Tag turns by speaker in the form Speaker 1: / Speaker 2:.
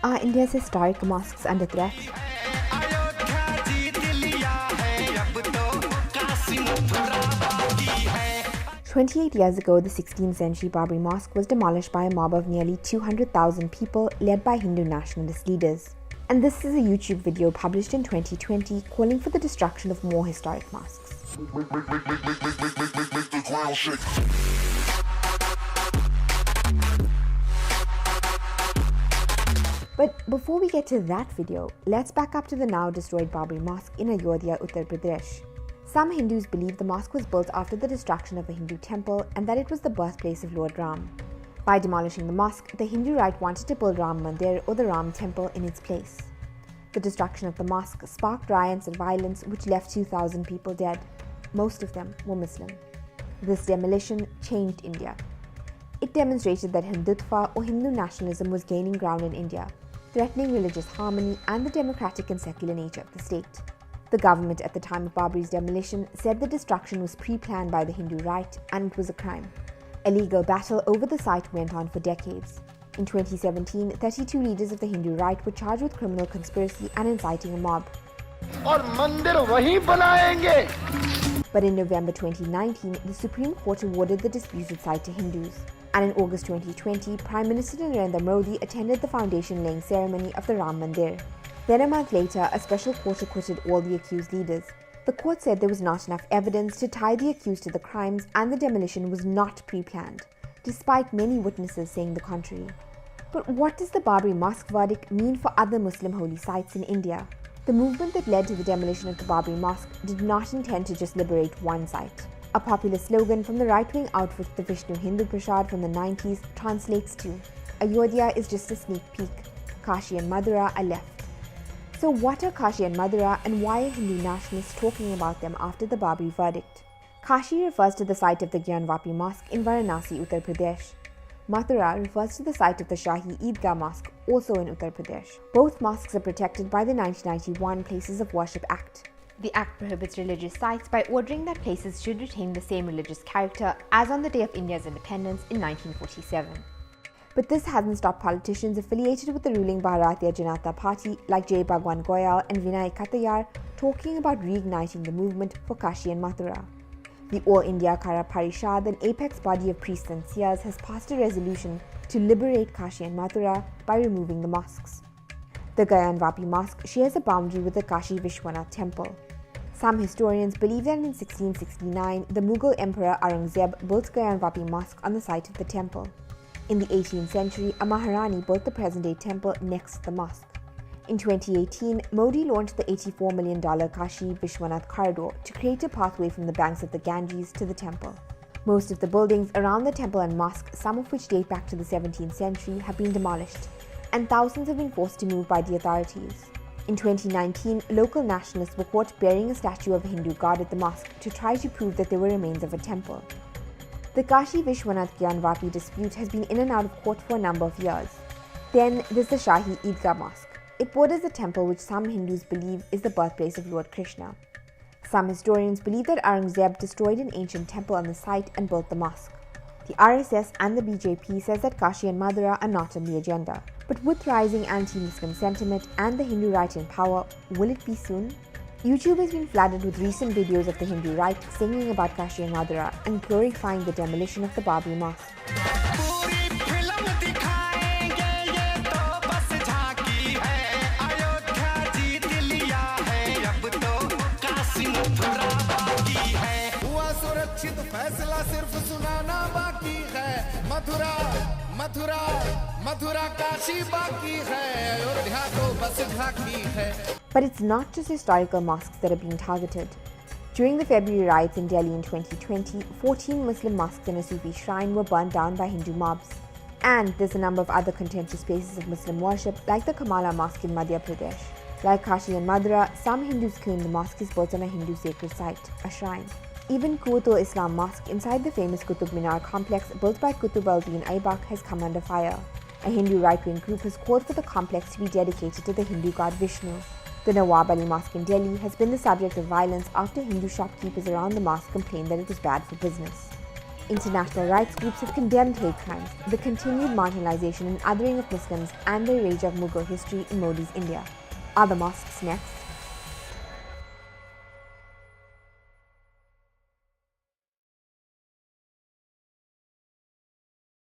Speaker 1: Are India's historic mosques under threat? 28 years ago, the 16th century Babri Mosque was demolished by a mob of nearly 200,000 people led by Hindu nationalist leaders. And this is a YouTube video published in 2020 calling for the destruction of more historic mosques. But before we get to that video, let's back up to the now destroyed Babri Mosque in Ayodhya, Uttar Pradesh. Some Hindus believe the mosque was built after the destruction of a Hindu temple and that it was the birthplace of Lord Ram. By demolishing the mosque, the Hindu right wanted to build Ram Mandir or the Ram temple in its place. The destruction of the mosque sparked riots and violence which left 2,000 people dead. Most of them were Muslim. This demolition changed India. It demonstrated that Hindutva or Hindu nationalism was gaining ground in India, threatening religious harmony and the democratic and secular nature of the state. The government at the time of Babri's demolition said the destruction was pre-planned by the Hindu right and it was a crime. A legal battle over the site went on for decades. In 2017, 32 leaders of the Hindu right were charged with criminal conspiracy and inciting a mob. But in November 2019, the Supreme Court awarded the disputed site to Hindus. And in August 2020, Prime Minister Narendra Modi attended the foundation-laying ceremony of the Ram Mandir. Then a month later, a special court acquitted all the accused leaders. The court said there was not enough evidence to tie the accused to the crimes and the demolition was not pre-planned, despite many witnesses saying the contrary. But what does the Babri Mosque verdict mean for other Muslim holy sites in India? The movement that led to the demolition of the Babri Mosque did not intend to just liberate one site. A popular slogan from the right-wing outfit the Vishnu Hindu Prasad from the 90s translates to, Ayodhya is just a sneak peek, Kashi and Mathura are left. So what are Kashi and Mathura and why are Hindu nationalists talking about them after the Babri verdict? Kashi refers to the site of the Gyanvapi Mosque in Varanasi, Uttar Pradesh. Mathura refers to the site of the Shahi Eidgah Mosque, also in Uttar Pradesh. Both mosques are protected by the 1991 Places of Worship Act. The Act prohibits religious sites by ordering that places should retain the same religious character as on the day of India's independence in 1947. But this hasn't stopped politicians affiliated with the ruling Bharatiya Janata Party like Jai Bhagwan Goyal and Vinay Katayar talking about reigniting the movement for Kashi and Mathura. The All India Kara Parishad, an apex body of priests and seers, has passed a resolution to liberate Kashi and Mathura by removing the mosques. The Gyanvapi Mosque shares a boundary with the Kashi Vishwanath temple. Some historians believe that in 1669, the Mughal Emperor Aurangzeb built Gyanvapi Mosque on the site of the temple. In the 18th century, a Maharani built the present-day temple next to the mosque. In 2018, Modi launched the $84 million Kashi Vishwanath corridor to create a pathway from the banks of the Ganges to the temple. Most of the buildings around the temple and mosque, some of which date back to the 17th century, have been demolished, and thousands have been forced to move by the authorities. In 2019, local nationalists were caught burying a statue of a Hindu god at the mosque to try to prove that they were remains of a temple. The Kashi Vishwanath Gyanvapi dispute has been in and out of court for a number of years. Then there's the Shahi Eidgah Mosque. It borders a temple which some Hindus believe is the birthplace of Lord Krishna. Some historians believe that Aurangzeb destroyed an ancient temple on the site and built the mosque. The RSS and the BJP says that Kashi and Mathura are not on the agenda. But with rising anti-Muslim sentiment and the Hindu right in power, will it be soon? YouTube has been flooded with recent videos of the Hindu right singing about Kashi and Mathura and glorifying the demolition of the Babri Mosque. But it's not just historical mosques that are being targeted. During the February riots in Delhi in 2020, 14 Muslim mosques and a Sufi shrine were burnt down by Hindu mobs. And there's a number of other contentious places of Muslim worship like the Kamala Mosque in Madhya Pradesh. Like Kashi and Mathura, some Hindus claim the mosque is built on a Hindu sacred site, a shrine. Even Quwwat-ul-Islam Mosque inside the famous Qutub Minar complex built by Qutb al-Din Aibak has come under fire. A Hindu right-wing group has called for the complex to be dedicated to the Hindu god Vishnu. The Nawab Ali Mosque in Delhi has been the subject of violence after Hindu shopkeepers around the mosque complained that it was bad for business. International rights groups have condemned hate crimes, the continued marginalization and othering of Muslims, and the rage of Mughal history in Modi's India. Are the mosques next?